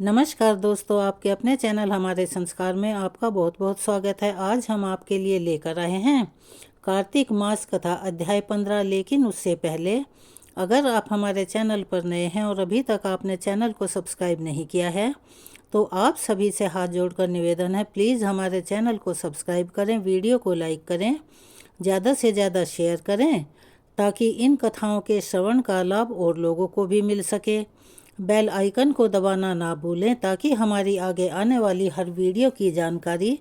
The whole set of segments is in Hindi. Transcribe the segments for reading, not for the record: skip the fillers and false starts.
नमस्कार दोस्तों, आपके अपने चैनल हमारे संस्कार में आपका बहुत बहुत स्वागत है। आज हम आपके लिए लेकर आए हैं कार्तिक मास कथा अध्याय 15। लेकिन उससे पहले अगर आप हमारे चैनल पर नए हैं और अभी तक आपने चैनल को सब्सक्राइब नहीं किया है तो आप सभी से हाथ जोड़कर निवेदन है, प्लीज़ हमारे चैनल को सब्सक्राइब करें, वीडियो को लाइक करें, ज़्यादा से ज़्यादा शेयर करें ताकि इन कथाओं के श्रवण का लाभ और लोगों को भी मिल सके। बेल आइकन को दबाना ना भूलें ताकि हमारी आगे आने वाली हर वीडियो की जानकारी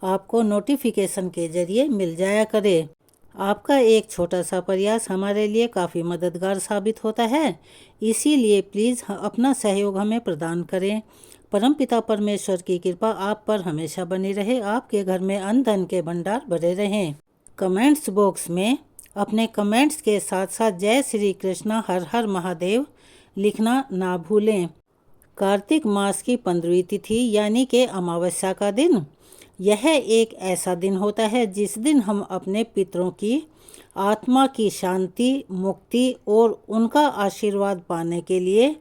आपको नोटिफिकेशन के जरिए मिल जाया करे। आपका एक छोटा सा प्रयास हमारे लिए काफ़ी मददगार साबित होता है, इसीलिए प्लीज़ अपना सहयोग हमें प्रदान करें। परमपिता परमेश्वर की कृपा आप पर हमेशा बनी रहे, आपके घर में अन्न धन के भंडार भरे रहें। कमेंट्स बॉक्स में अपने कमेंट्स के साथ साथ जय श्री कृष्णा हर हर महादेव लिखना ना भूलें। कार्तिक मास की 15वीं तिथि यानी कि अमावस्या का दिन, यह एक ऐसा दिन होता है जिस दिन हम अपने पितरों की आत्मा की शांति, मुक्ति और उनका आशीर्वाद पाने के लिए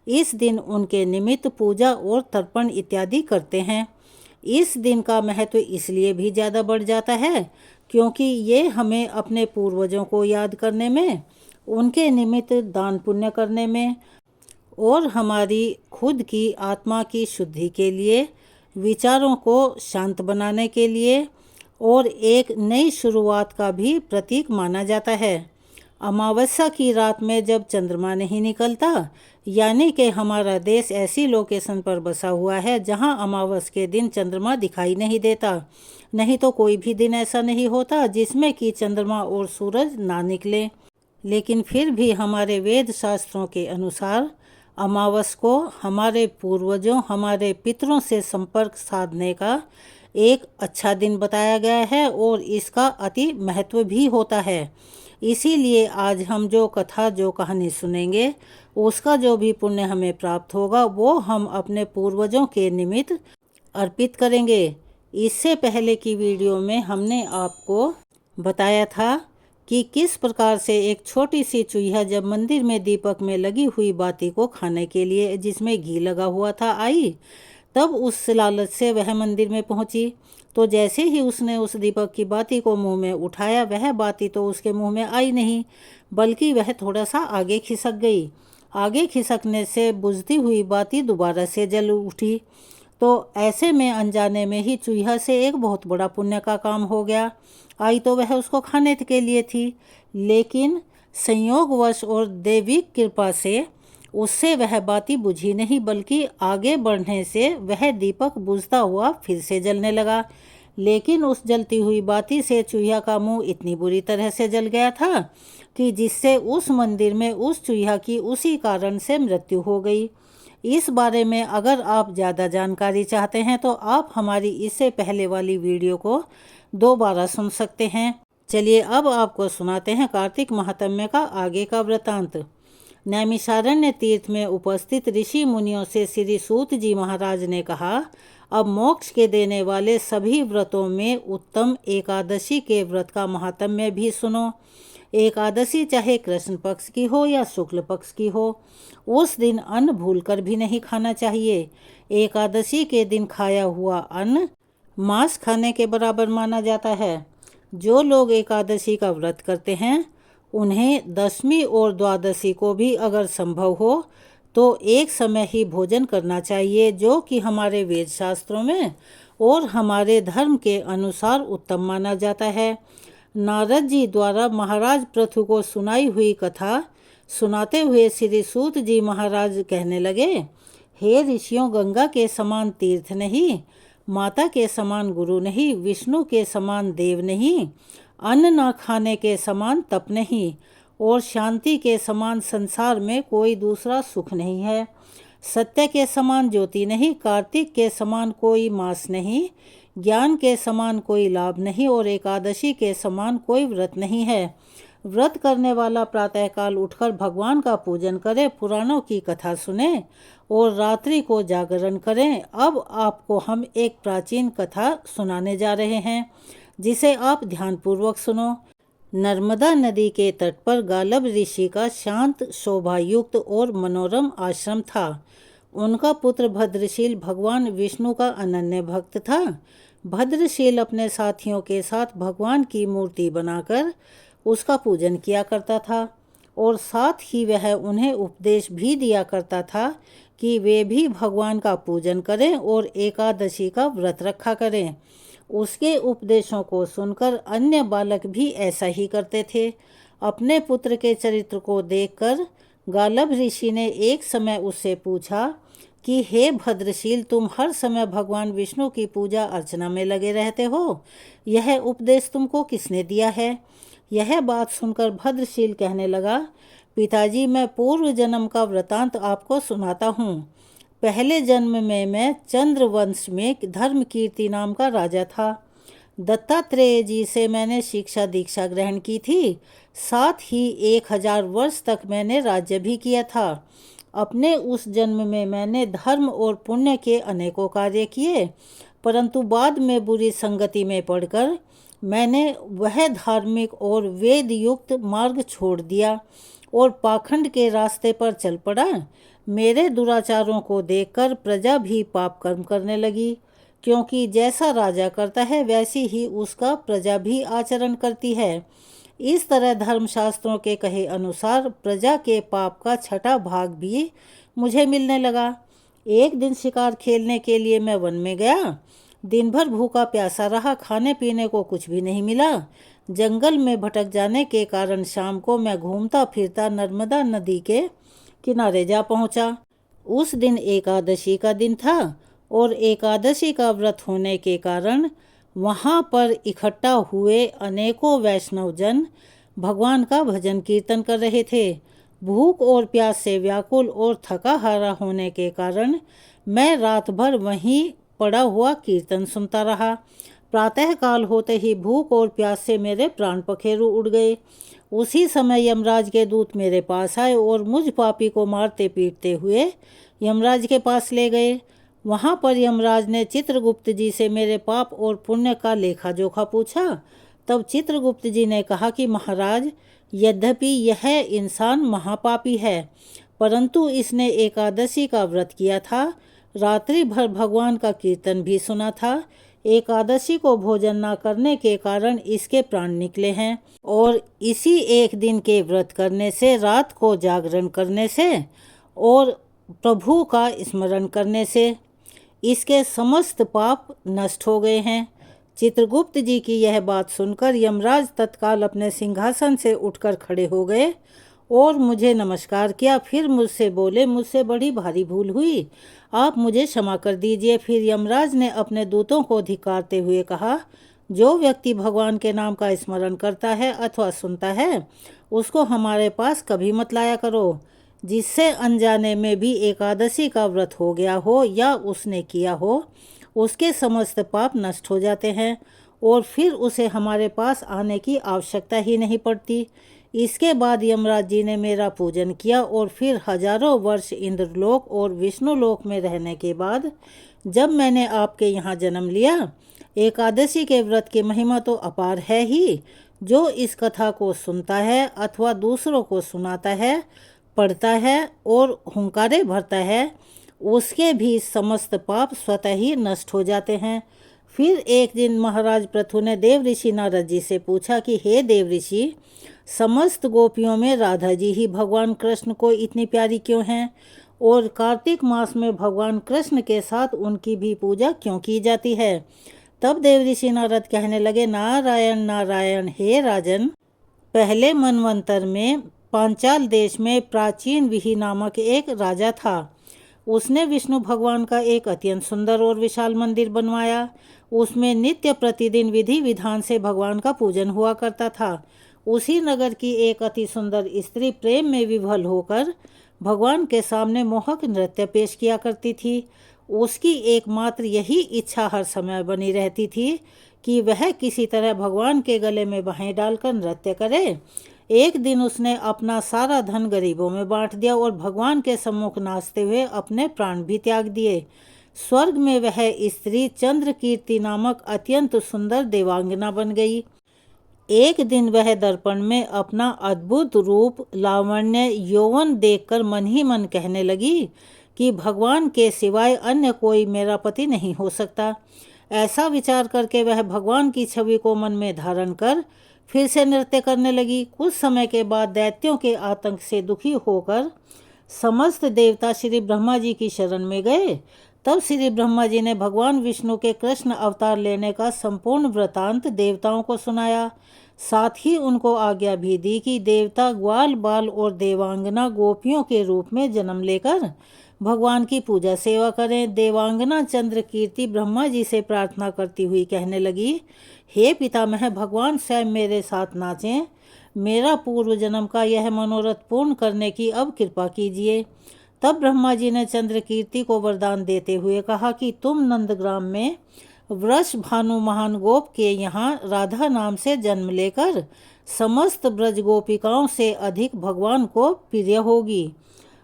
इस दिन उनके निमित्त पूजा और तर्पण इत्यादि करते हैं। इस दिन का महत्व इसलिए भी ज़्यादा बढ़ जाता है क्योंकि ये हमें अपने पूर्वजों को याद करने में, उनके निमित्त दान पुण्य करने में और हमारी खुद की आत्मा की शुद्धि के लिए, विचारों को शांत बनाने के लिए और एक नई शुरुआत का भी प्रतीक माना जाता है। अमावस्या की रात में जब चंद्रमा नहीं निकलता, यानी कि हमारा देश ऐसी लोकेशन पर बसा हुआ है जहां अमावस्या के दिन चंद्रमा दिखाई नहीं देता। नहीं तो कोई भी दिन ऐसा नहीं होता जिसमें कि चंद्रमा और सूरज ना निकले। लेकिन फिर भी हमारे वेद शास्त्रों के अनुसार अमावस्या को हमारे पूर्वजों, हमारे पितरों से संपर्क साधने का एक अच्छा दिन बताया गया है और इसका अति महत्व भी होता है। इसीलिए आज हम जो कथा, जो कहानी सुनेंगे, उसका जो भी पुण्य हमें प्राप्त होगा वो हम अपने पूर्वजों के निमित्त अर्पित करेंगे। इससे पहले की वीडियो में हमने आपको बताया था कि किस प्रकार से एक छोटी सी चूहिया जब मंदिर में दीपक में लगी हुई बाती को खाने के लिए, जिसमें घी लगा हुआ था, आई, तब उस लालच से वह मंदिर में पहुंची। तो जैसे ही उसने उस दीपक की बाती को मुंह में उठाया, वह बाती तो उसके मुंह में आई नहीं, बल्कि वह थोड़ा सा आगे खिसक गई। आगे खिसकने से बुझती हुई बाती दोबारा से जल उठी। तो ऐसे में अनजाने में ही चूहिया से एक बहुत बड़ा पुण्य का काम हो गया। आई तो वह उसको खाने के लिए थी, लेकिन संयोगवश और दैविक कृपा से उससे वह बाती बुझी नहीं, बल्कि आगे बढ़ने से वह दीपक बुझता हुआ फिर से जलने लगा। लेकिन उस जलती हुई बाती से चूहिया का मुंह इतनी बुरी तरह से जल गया था कि जिससे उस मंदिर में उस चूहिया की उसी कारण से मृत्यु हो गई। इस बारे में अगर आप ज़्यादा जानकारी चाहते हैं तो आप हमारी इससे पहले वाली वीडियो को दोबारा सुन सकते हैं। चलिए अब आपको सुनाते हैं कार्तिक महात्म्य का आगे का वृतांत। नैमिषारण्य तीर्थ में उपस्थित ऋषि मुनियों से श्री सूत जी महाराज ने कहा, अब मोक्ष के देने वाले सभी व्रतों में उत्तम एकादशी के व्रत का महात्म्य भी सुनो। एकादशी चाहे कृष्ण पक्ष की हो या शुक्ल पक्ष की हो, उस दिन अन्न भूलकर भी नहीं खाना चाहिए। एकादशी के दिन खाया हुआ अन्न मांस खाने के बराबर माना जाता है। जो लोग एकादशी का व्रत करते हैं उन्हें दशमी और द्वादशी को भी अगर संभव हो तो एक समय ही भोजन करना चाहिए, जो कि हमारे वेद शास्त्रों में और हमारे धर्म के अनुसार उत्तम माना जाता है। नारद जी द्वारा महाराज पृथु को सुनाई हुई कथा सुनाते हुए श्री सूत जी महाराज कहने लगे, हे ऋषियों, गंगा के समान तीर्थ नहीं, माता के समान गुरु नहीं, विष्णु के समान देव नहीं, अन्न न खाने के समान तप नहीं और शांति के समान संसार में कोई दूसरा सुख नहीं है। सत्य के समान ज्योति नहीं, कार्तिक के समान कोई मास नहीं, ज्ञान के समान कोई लाभ नहीं और एकादशी के समान कोई व्रत नहीं है। व्रत करने वाला प्रातःकाल उठकर भगवान का पूजन करे, पुराणों की कथा सुने और रात्रि को जागरण करें। अब आपको हम एक प्राचीन कथा सुनाने जा रहे हैं, जिसे आप ध्यानपूर्वक सुनो। नर्मदा नदी के तट पर गालब ऋषि का शांत, शोभायुक्त और मनोरम आश्रम था। उनका पुत्र भद्रशील भगवान विष्णु का अनन्य भक्त था। भद्रशील अपने साथियों के साथ भगवान की मूर्ति बनाकर उसका पूजन किया करता था और साथ ही वह उन्हें उपदेश भी दिया करता था कि वे भी भगवान का पूजन करें और एकादशी का व्रत रखा करें। उसके उपदेशों को सुनकर अन्य बालक भी ऐसा ही करते थे। अपने पुत्र के चरित्र को देखकर गालभ ऋषि ने एक समय उससे पूछा कि हे भद्रशील, तुम हर समय भगवान विष्णु की पूजा अर्चना में लगे रहते हो, यह उपदेश तुमको किसने दिया है? यह बात सुनकर भद्रशील कहने लगा, पिताजी, मैं पूर्व जन्म का वृतांत आपको सुनाता हूँ। पहले जन्म में मैं चंद्रवंश में धर्मकीर्ति नाम का राजा था। दत्तात्रेय जी से मैंने शिक्षा दीक्षा ग्रहण की थी। साथ ही 1000 वर्ष तक मैंने राज्य भी किया था। अपने उस जन्म में मैंने धर्म और पुण्य के अनेकों कार्य किए, परंतु बाद में बुरी संगति में पड़कर मैंने वह धार्मिक और वेद युक्त मार्ग छोड़ दिया और पाखंड के रास्ते पर चल पड़ा। मेरे दुराचारों को देखकर प्रजा भी पाप कर्म करने लगी, क्योंकि जैसा राजा करता है वैसी ही उसका प्रजा भी आचरण करती है। इस तरह धर्मशास्त्रों के कहे अनुसार प्रजा के पाप का छठा भाग भी मुझे मिलने लगा। एक दिन शिकार खेलने के लिए मैं वन में गया। दिन भर भूखा प्यासा रहा, खाने पीने को कुछ भी नहीं मिला। जंगल में भटक जाने के कारण शाम को मैं घूमता फिरता नर्मदा नदी के किनारे जा पहुंचा। उस दिन एकादशी का दिन था और एकादशी का व्रत होने के कारण वहां पर इकट्ठा हुए अनेकों वैष्णव जन भगवान का भजन कीर्तन कर रहे थे। भूख और प्यास से व्याकुल और थका हारा होने के कारण मैं रात भर वहीं पड़ा हुआ कीर्तन सुनता रहा। प्रातःकाल होते ही भूख और प्यास से मेरे प्राण पखेरु उड़ गए। उसी समय यमराज के दूत मेरे पास आए और मुझ पापी को मारते पीटते हुए यमराज के पास ले गए। वहां पर यमराज ने चित्रगुप्त जी से मेरे पाप और पुण्य का लेखा जोखा पूछा। तब चित्रगुप्त जी ने कहा कि महाराज, यद्यपि यह इंसान महापापी है, परंतु इसने एकादशी का व्रत किया था, रात्रि भर भगवान का कीर्तन भी सुना था। एकादशी को भोजन न करने के कारण इसके प्राण निकले हैं और इसी एक दिन के व्रत करने से, रात को जागरण करने से और प्रभु का स्मरण करने से इसके समस्त पाप नष्ट हो गए हैं। चित्रगुप्त जी की यह बात सुनकर यमराज तत्काल अपने सिंहासन से उठकर खड़े हो गए और मुझे नमस्कार किया। फिर मुझसे बोले, मुझसे बड़ी भारी भूल हुई, आप मुझे क्षमा कर दीजिए। फिर यमराज ने अपने दूतों को धिक्कारते हुए कहा, जो व्यक्ति भगवान के नाम का स्मरण करता है अथवा सुनता है, उसको हमारे पास कभी मत लाया करो। जिससे अनजाने में भी एकादशी का व्रत हो गया हो या उसने किया हो, उसके समस्त पाप नष्ट हो जाते हैं और फिर उसे हमारे पास आने की आवश्यकता ही नहीं पड़ती। इसके बाद यमराज जी ने मेरा पूजन किया और फिर हजारों वर्ष इंद्रलोक और विष्णुलोक में रहने के बाद जब मैंने आपके यहाँ जन्म लिया। एकादशी के व्रत की महिमा तो अपार है ही। जो इस कथा को सुनता है अथवा दूसरों को सुनाता है, पढ़ता है और हुंकारे भरता है, उसके भी समस्त पाप स्वतः ही नष्ट हो जाते हैं। फिर एक दिन महाराज पृथु ने देव ऋषि नारद जी से पूछा कि हे देव ऋषि, समस्त गोपियों में राधा जी ही भगवान कृष्ण को इतनी प्यारी क्यों हैं और कार्तिक मास में भगवान कृष्ण के साथ उनकी भी पूजा क्यों की जाती है? तब देव ऋषि नारद कहने लगे, नारायण नारायण, हे राजन, पहले मनवंतर में पांचाल देश में प्राचीन विहि नामक एक राजा था। उसने विष्णु भगवान का एक अत्यंत सुंदर और विशाल मंदिर बनवाया। उसमें नित्य प्रतिदिन विधि विधान से भगवान का पूजन हुआ करता था। उसी नगर की एक अति सुंदर स्त्री प्रेम में विभल होकर भगवान के सामने मोहक नृत्य पेश किया करती थी। उसकी एकमात्र यही इच्छा हर समय बनी रहती थी कि वह किसी तरह भगवान के गले में बाहें डालकर नृत्य करे। एक दिन उसने अपना सारा धन गरीबों में बांट दिया और भगवान के सम्मुख नाचते हुए अपने प्राण भी त्याग दिए। स्वर्ग में वह स्त्री चंद्रकीर्ति नामक अत्यंत सुंदर देवांगना बन गई। एक दिन वह दर्पण में अपना अद्भुत रूप, लावण्य, यौवन देखकर मन ही मन कहने लगी कि भगवान के सिवाय अन्य कोई मेरा पति नहीं हो सकता। ऐसा विचार करके वह भगवान की छवि को मन में धारण कर फिर से नृत्य करने लगी। कुछ समय के बाद दैत्यों के आतंक से दुखी होकर समस्त देवता श्री ब्रह्मा जी की शरण में गए। तब श्री ब्रह्मा जी ने भगवान विष्णु के कृष्ण अवतार लेने का संपूर्ण वृतांत देवताओं को सुनाया। साथ ही उनको आज्ञा भी दी कि देवता ग्वाल बाल और देवांगना गोपियों के रूप में जन्म लेकर भगवान की पूजा सेवा करें। देवांगना चंद्र कीर्ति ब्रह्मा जी से प्रार्थना करती हुई कहने लगी, हे पितामह, भगवान स्वयं मेरे साथ नाचें। मेरा पूर्व जन्म का यह मनोरथ पूर्ण करने की अब कृपा कीजिए। तब ब्रह्मा जी ने चंद्र कीर्ति को वरदान देते हुए कहा कि तुम नंदग्राम में वृष भानु महान गोप के यहाँ राधा नाम से जन्म लेकर समस्त ब्रज गोपिकाओं से अधिक भगवान को प्रिय होगी।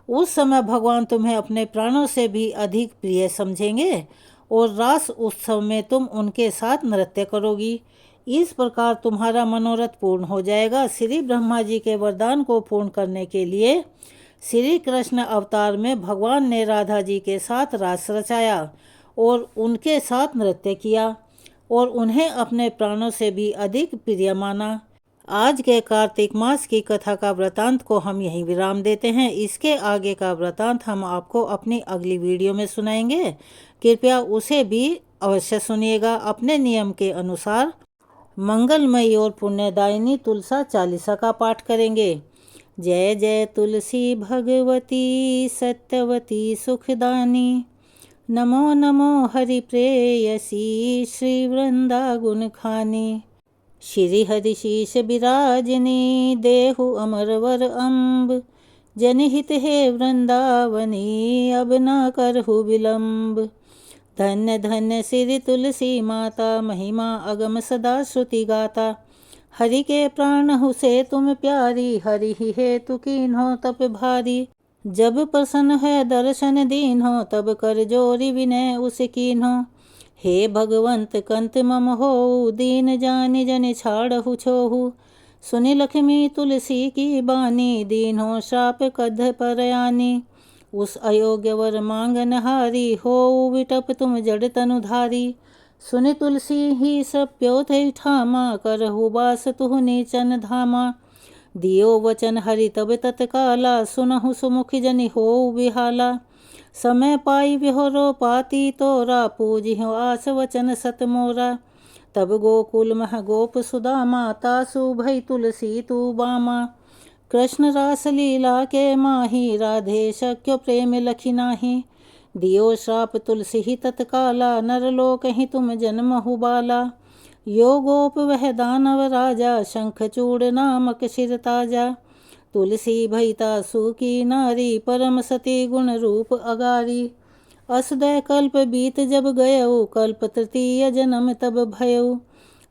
उस समय भगवान तुम्हें अपने प्राणों से भी अधिक प्रिय समझेंगे और रास उत्सव में तुम उनके साथ नृत्य करोगी। इस प्रकार तुम्हारा मनोरथ पूर्ण हो जाएगा। श्री ब्रह्मा जी के वरदान को पूर्ण करने के लिए श्री कृष्ण अवतार में भगवान ने राधा जी के साथ रास रचाया और उनके साथ नृत्य किया और उन्हें अपने प्राणों से भी अधिक प्रिय माना। आज के कार्तिक मास की कथा का वृतांत को हम यहीं विराम देते हैं। इसके आगे का वृतांत हम आपको अपनी अगली वीडियो में सुनाएंगे। कृपया उसे भी अवश्य सुनिएगा। अपने नियम के अनुसार मंगलमयी और पुण्यदायिनी तुलसा चालीसा का पाठ करेंगे। जय जय तुलसी भगवती सत्यवती सुखदानी, नमो नमो हरि प्रेयसी श्री वृंदा गुण खानी। श्री हरि शीश विराजिनी देहु अमरवर अम्ब, जनहित हे वृंदावनी अब न करहु विलंब। धन्य धन्य श्री तुलसी माता, महिमा अगम सदा श्रुति गाता। हरि के प्राण हुसे तुम प्यारी, हरि ही हेतु कीन्हो तप भारी। जब प्रसन्न है दर्शन दीन्हो, तब कर जोरी विनय उस कीन्हो। हे भगवंत कंत मम हो, दीन जानि जन छाड़हु छोहु। सुनि लक्ष्मी तुलसी की बानी, दीन्हो श्राप कध परयानी। उस अयोग्य वर मांगन हारी, हो विटप तुम जड़ तनुधारी। सुनि तुलसी ही सब प्योथ ठामा, करहु बास तुहु नीचन धामा। दियो वचन हरि तब तत्काला, सुनहु सुमुखी जनि हो विहाला। समय पाई विहोरो पाती तोरा, पूजिहो आस वचन सत मोरा। तब गोकुल मह गोप सुदामा, तासु भई तुलसी तू बामा। कृष्ण रास लीला के माही, राधे शक्य प्रेम लखी नाही। दियो श्राप तुलसी ही तत्काला, नरलोक ही तुम जन्म हुबाला। यो गोप वह दानव राजा, शंखचूड़ नामक शिर ताजा। तुलसी भईता सुकी नारी, परम सती गुण रूप अगारी। असुदय कल्प बीत जब गयो, कल्प तृतीय जन्म तब भयो।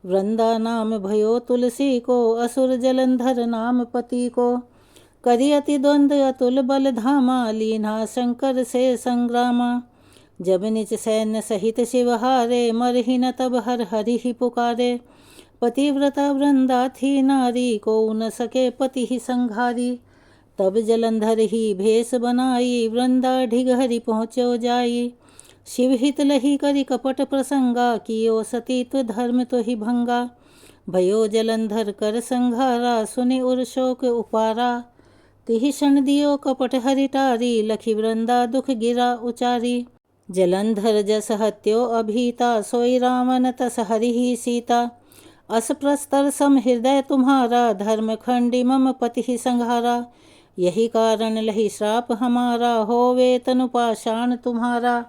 वृंदा नाम भयो तुलसी को, असुर जलंधर नाम पति को। करी अति द्वंद अतुल बल धामा, लीना शंकर से संग्रामा। जब निज सैन्य सहित शिवहारे, मरहि न तब हर हरि ही पुकारे। पतिव्रता वृंदा थी नारी, को न सके पति ही संघारी। तब जलंधर ही भेष बनाई, वृंदा ढिग हरि पहुँचो जाई। शिव हित लही करी कपट प्रसंगा, कियो सतीत्व धर्म तो ही भंगा। भयो जलंधर कर संघारा, सुनि उर शोक उपारा। तिहि क्षण दियो कपट हरि टारी, लखी वृंदा दुख गिरा उचारी। जलंधर जस हत्यो अभीता, सोई रावण तस हरि ही सीता। अस प्रस्तर सम हृदय तुम्हारा, धर्म खंडी मम पति ही संघारा। यही कारण लही श्राप हमारा, होवे तनु पाषाण तुम्हारा।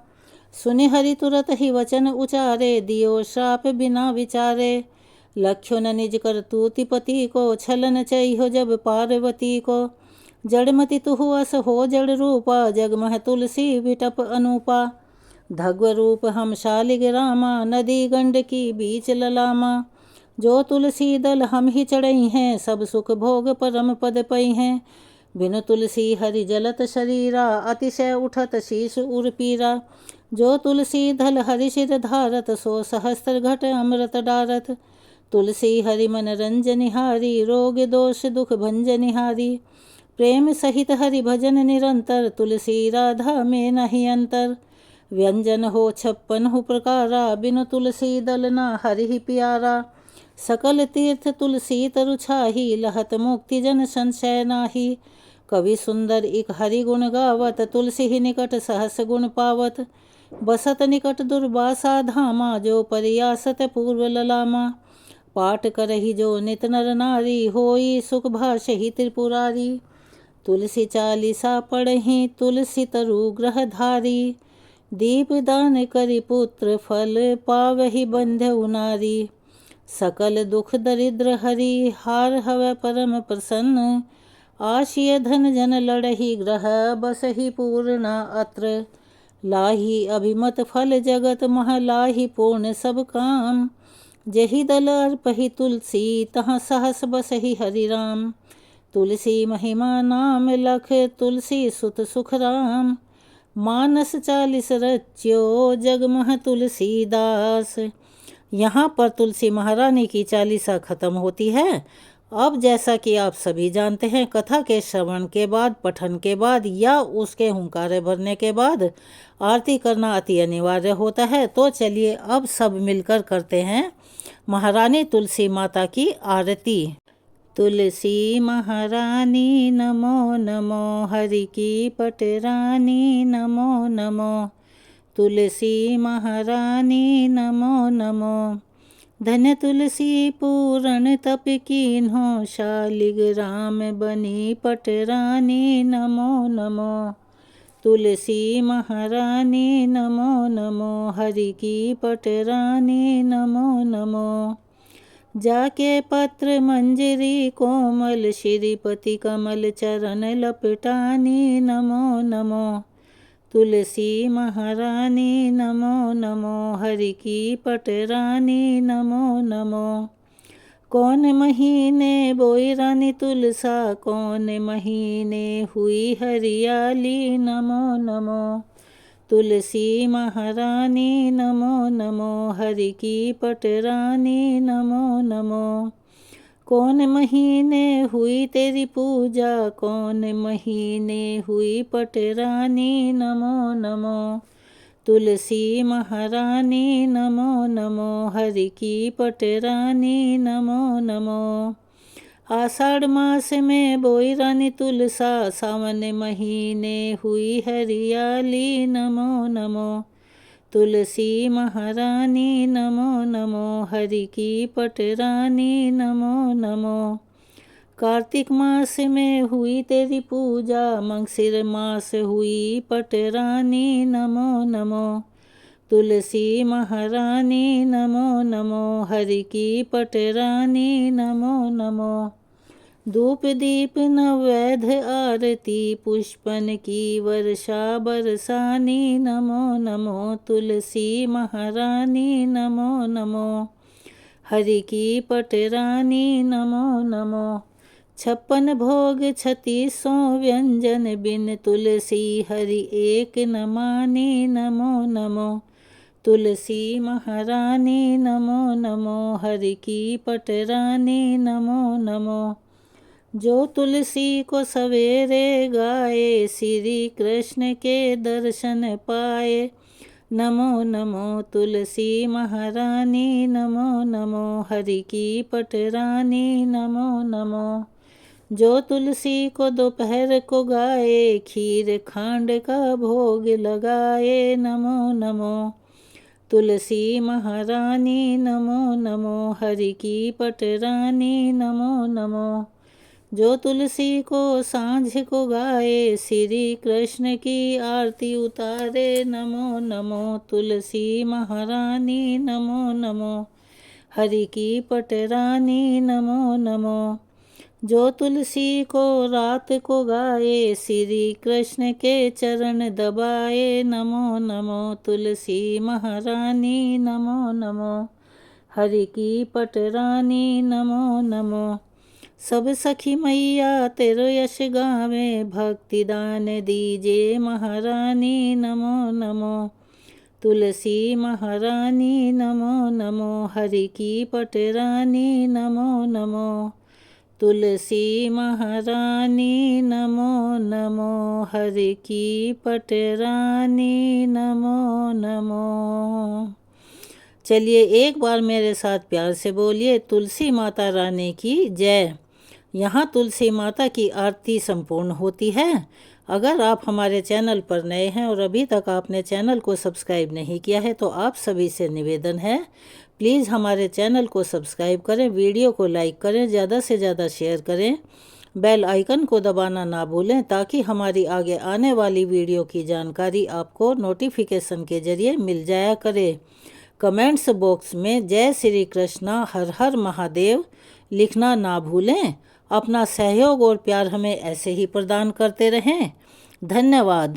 सुनि हरि तुरत ही वचन उचारे, दियो श्राप बिना विचारे। लख्यो न निज कर तूति पति को, छलन चइहो जब पार्वती को। जड़मति तुहु अस हो जड़ रूपा, जगमह तुलसी विटप अनूपा। धग्व रूप हम शालिग रामा, नदी गंड की बीच ललामा। जो तुलसी दल हम ही चढ़ई हैं, सब सुख भोग परम पद पई हैं। बिनु तुलसी हरि जलत शरीरा, अतिशय उठत शीश उर पीरा। जो तुलसी दल हरि शिर धारत, सो सहस्त्र घट अमृत डारत। तुलसी हरि मन रंजनिहारी, रोग दोष दुख भंजनिहारी। प्रेम सहित हरि भजन निरंतर, तुलसी राधा में नहीं अंतर। व्यंजन हो 56 प्रकारा, बिनु तुलसी दल ना हरि प्यारा। सकल तीर्थ तुलसी तरु छाही, लहत मुक्ति जन संशय नाही। कवि सुंदर इक हरि गुण गावत, तुलसी ही निकट सहस गुण पावत। बसत निकट दुर्वासा धामा, जो परियासत पूर्व ललामा। पाठ करहि जो नित नर नारी, होई सुख भाषहि त्रिपुरारी। तुलसी चालीसा पढ़हि, तुलसी तरु ग्रह धारी। दीप दान करि पुत्र, फल पावहि बंध्यु नारी। सकल दुख दरिद्र हरि, हार हवै परम प्रसन्न। आशिय धन जन लड़हि, ग्रह बसहि पूर्ण अत्र। लाही अभिमत फल जगत मह, लाही पूर्ण सब काम। जहि दल अर्पहि तुलसी, तहाँ सहस बसहि हरि राम। तुलसी महिमा नाम लख, तुलसी सुत सुख राम। मानस 40 रच्यो, जगमह तुलसीदास। यहाँ पर तुलसी महारानी की चालीसा खत्म होती है। अब जैसा कि आप सभी जानते हैं, कथा के श्रवण के बाद, पठन के बाद या उसके हुंकारे भरने के बाद आरती करना अति अनिवार्य होता है। तो चलिए अब सब मिलकर करते हैं महारानी तुलसी माता की आरती। तुलसी महारानी नमो नमो, हरि की पटरानी नमो नमो। तुलसी महारानी नमो नमो। धन्य तुलसी पूरण तप कीन्हो, शालिग्राम बनी पटरानी नमो नमो। तुलसी महारानी नमो नमो, हरि की पटरानी नमो नमो। जाके पत्र मंजरी कोमल, श्रीपति कमल चरण लपटानी नमो नमो। तुलसी महारानी नमो नमो, हरि की पटरानी नमो नमो। कौन महीने बोई रानी तुलसा, कौन महीने हुई हरियाली नमो नमो। तुलसी महारानी नमो नमो, हरि की पटरानी नमो नमो। कौन महीने हुई तेरी पूजा, कौन महीने हुई पटरानी नमो नमो। तुलसी महारानी नमो नमो, हरि की पटरानी नमो नमो। आषाढ़ मास में बोई रानी तुलसा, सावन महीने हुई हरियाली नमो नमो। तुलसी महारानी नमो नमो, हरि की पटरानी नमो नमो। कार्तिक मास में हुई तेरी पूजा, मंगसिर मास हुई पटरानी नमो नमो। तुलसी महारानी नमो नमो, हरि की पटरानी नमो नमो। धूप दीप नवैध आरती, पुष्पन की वर्षा बरसानी नमो नमो। तुलसी महारानी नमो नमो, हरि की पटरानी नमो नमो। 56 भोग 3600 व्यंजन, बिन तुलसी हरि एक न मानी नमो नमो। तुलसी महारानी नमो नमो, हरि की पटरानी नमो नमो। जो तुलसी को सवेरे गाए, श्री कृष्ण के दर्शन पाए नमो नमो। तुलसी महारानी नमो नमो, हरि की पटरानी नमो नमो। जो तुलसी को दोपहर को गाए, खीर खांड का भोग लगाए नमो नमो। तुलसी महारानी नमो नमो, हरि की पटरानी नमो नमो। जो तुलसी को सांझ को गाए, श्री कृष्ण की आरती उतारे नमो नमो। तुलसी महारानी नमो नमो, हरि की पटरानी नमो नमो। जो तुलसी को रात को गाए, श्री कृष्ण के चरण दबाए नमो नमो। तुलसी महारानी नमो नमो, हरि की पटरानी नमो नमो। सब सखी मैया तेरो यश गावे, भक्ति दान दीजे महारानी नमो नमो। तुलसी महारानी नमो नमो, हरि की पटरानी नमो नमो। तुलसी महारानी नमो नमो, हरि की पटरानी नमो नमो। चलिए एक बार मेरे साथ प्यार से बोलिए, तुलसी माता रानी की जय। यहाँ तुलसी माता की आरती संपूर्ण होती है। अगर आप हमारे चैनल पर नए हैं और अभी तक आपने चैनल को सब्सक्राइब नहीं किया है तो आप सभी से निवेदन है, प्लीज़ हमारे चैनल को सब्सक्राइब करें, वीडियो को लाइक करें, ज़्यादा से ज़्यादा शेयर करें, बेल आइकन को दबाना ना भूलें ताकि हमारी आगे आने वाली वीडियो की जानकारी आपको नोटिफिकेशन के ज़रिए मिल जाया करे। कमेंट्स बॉक्स में जय श्री कृष्णा हर हर महादेव लिखना ना भूलें। अपना सहयोग और प्यार हमें ऐसे ही प्रदान करते रहें। धन्यवाद।